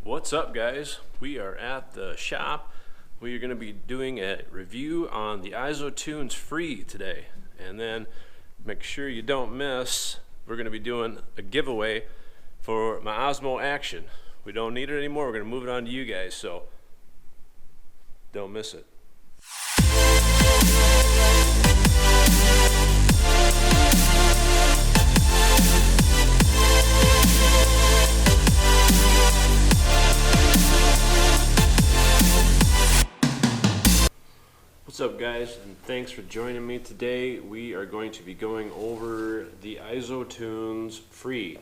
What's up, guys? We are at the shop. We are going to be doing a review on the ISO Free today, and then make sure you don't miss, we're going to be doing a giveaway for my Osmo Action. We don't need it anymore. We're going to move it on to you guys, so don't miss it. What's up, guys, and thanks for joining me today. We are going to be going over the ISO Free.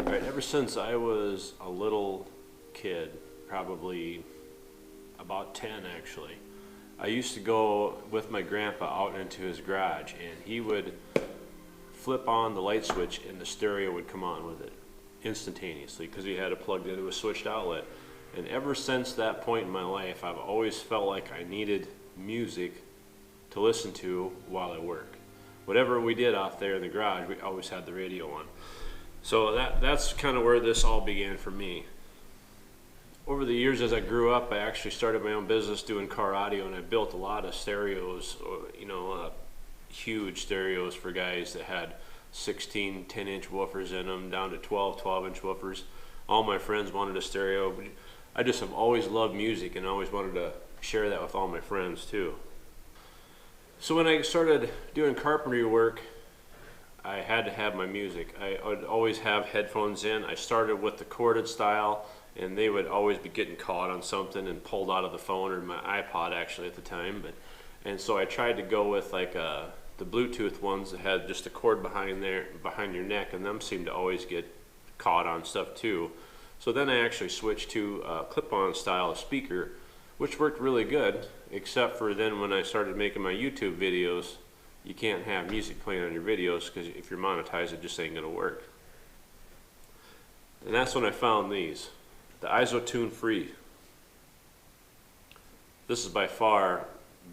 Alright, ever since I was a little kid, probably about 10 actually, I used to go with my grandpa out into his garage, and he would flip on the light switch and the stereo would come on with it instantaneously because he had it plugged into a switched outlet. And ever since that point in my life, I've always felt like I needed music to listen to while I work. Whatever we did out there in the garage, we always had the radio on. So that's kind of where this all began for me. Over the years as I grew up, I actually started my own business doing car audio, and I built a lot of stereos, huge stereos for guys that had 16 10-inch woofers in them, down to 12-inch woofers. All my friends wanted a stereo. I just have always loved music and always wanted to share that with all my friends too. So when I started doing carpentry work, I had to have my music. I would always have headphones in. I started with the corded style, and they would always be getting caught on something and pulled out of the phone, or my iPod actually at the time. And so I tried to go with like the Bluetooth ones that had just a cord behind your neck, and them seemed to always get caught on stuff too. So then I actually switched to a clip-on style speaker, which worked really good, except for then when I started making my YouTube videos, you can't have music playing on your videos because if you're monetized, it just ain't gonna work. And that's when I found these, the ISO Free. This is by far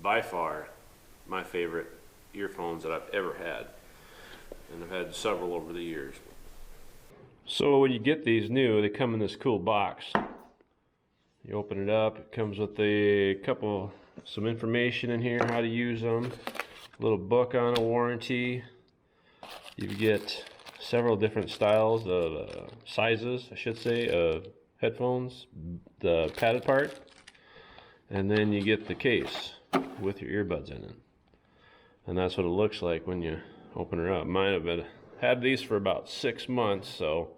my favorite earphones that I've ever had, and I've had several over the years. So when you get these new, they come in this cool box. You open it up, it comes with some information in here, how to use them, a little book on a warranty. You get several different styles of sizes, I should say, of headphones, the padded part, and then you get the case with your earbuds in it. And that's what it looks like when you open her up. Mine have had these for about 6 months, so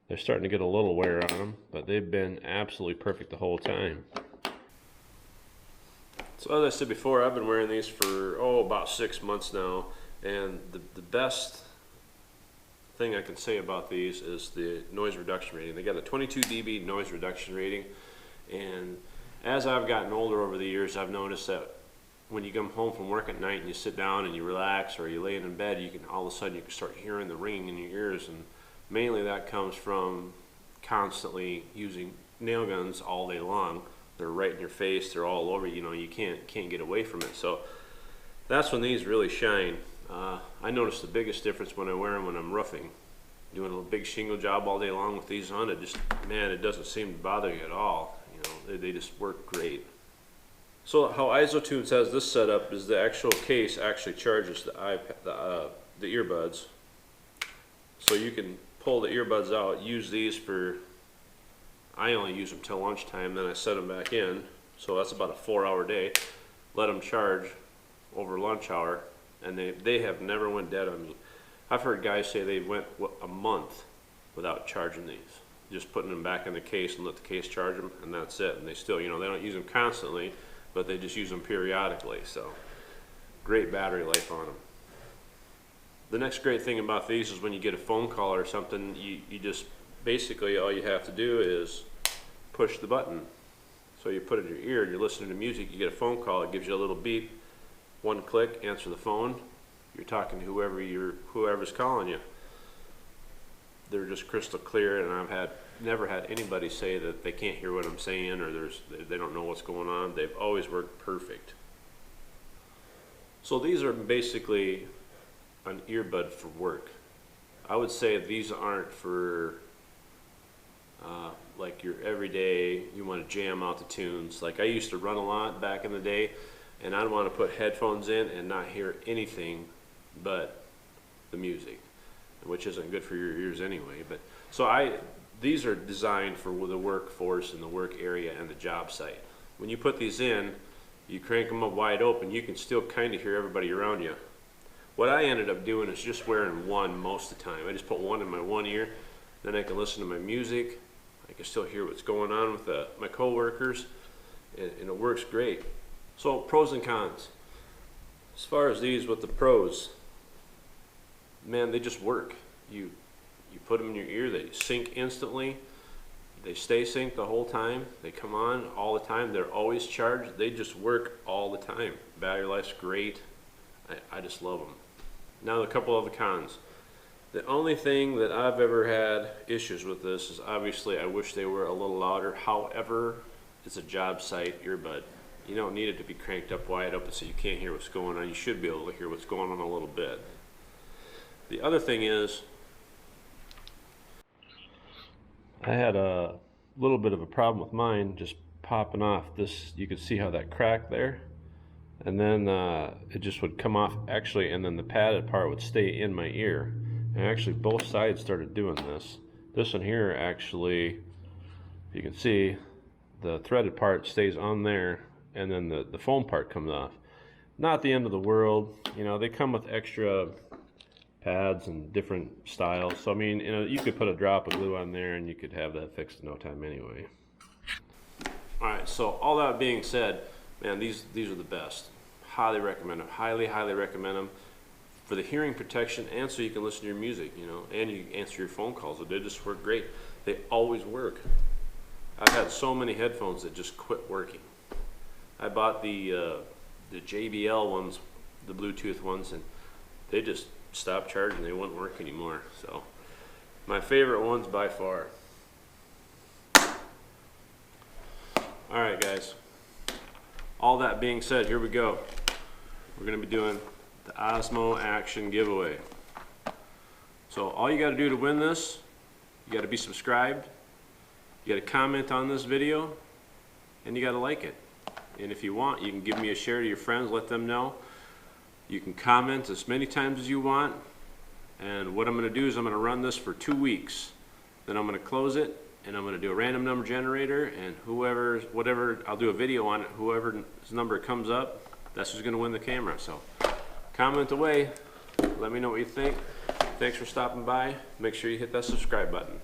they're starting to get a little wear on them, but they've been absolutely perfect the whole time. So as I said before, I've been wearing these for about 6 months now, and the best thing I can say about these is the noise reduction rating. They got a 22 dB noise reduction rating, and as I've gotten older over the years, I've noticed that when you come home from work at night and you sit down and you relax, or you're laying in bed, you can all of a sudden start hearing the ringing in your ears, and mainly that comes from constantly using nail guns all day long. They're right in your face, they're all over, you can't get away from it. So that's when these really shine. I notice the biggest difference when I wear them when I'm roofing. Doing a big shingle job all day long with these on, it doesn't seem to bother you at all. They just work great. So how ISO has this set up is the actual case actually charges the earbuds. So you can pull the earbuds out, use these I only use them till lunchtime, then I set them back in. So that's about a 4-hour day. Let them charge over lunch hour, and they have never went dead on me. I've heard guys say they went a month without charging these. Just putting them back in the case and let the case charge them, and that's it. And they still, they don't use them constantly, but they just use them periodically. So great battery life on them. The next great thing about these is when you get a phone call or something, you just basically all you have to do is push the button. So you put it in your ear and you're listening to music, you get a phone call, it gives you a little beep, one click, answer the phone, you're talking to whoever's calling you. They're just crystal clear, and I've never had anybody say that they can't hear what I'm saying, or they don't know what's going on. They've always worked perfect. So these are basically an earbud for work. I would say these aren't for like your everyday, you want to jam out the tunes. Like I used to run a lot back in the day, and I'd want to put headphones in and not hear anything but the music, which isn't good for your ears anyway. But so these are designed for the workforce and the work area and the job site. When you put these in, you crank them up wide open, you can still kind of hear everybody around you. What I ended up doing is just wearing one most of the time. I just put one in my one ear, then I can listen to my music. I can still hear what's going on with my coworkers, and it works great. So pros and cons. As far as these with the pros, man, they just work. You put them in your ear, they sync instantly. They stay synced the whole time. They come on all the time. They're always charged. They just work all the time. Battery life's great. I just love them. Now a couple of the cons. The only thing that I've ever had issues with this is obviously I wish they were a little louder. However, it's a job site earbud. You don't need it to be cranked up wide open so you can't hear what's going on. You should be able to hear what's going on a little bit. The other thing is, I had a little bit of a problem with mine just popping off. This, you could see how that cracked there, and then it just would come off actually, and then the padded part would stay in my ear. And actually both sides started doing this. This one here actually, if you can see, the threaded part stays on there, and then the foam part comes off. Not the end of the world. You know, they come with extra pads and different styles. So I mean, you know, you could put a drop of glue on there and you could have that fixed in no time anyway. Alright, so all that being said, man, these are the best. Highly recommend them. Highly recommend them for the hearing protection, and so you can listen to your music, you know, and you answer your phone calls. They just work great. They always work. I've had so many headphones that just quit working. I bought the JBL ones, the Bluetooth ones, and they just stopped charging. They wouldn't work anymore. So my favorite ones by far. All right, guys, all that being said, here we go. We're going to be doing the Osmo Action giveaway. So all you got to do to win this, you got to be subscribed, you got to comment on this video, and you got to like it. And if you want, you can give me a share to your friends, let them know. You can comment as many times as you want, and what I'm going to do is I'm going to run this for 2 weeks. Then I'm going to close it, and I'm going to do a random number generator, and whatever, I'll do a video on it. Whoever's number comes up, that's who's going to win the camera. So comment away, let me know what you think. Thanks for stopping by. Make sure you hit that subscribe button.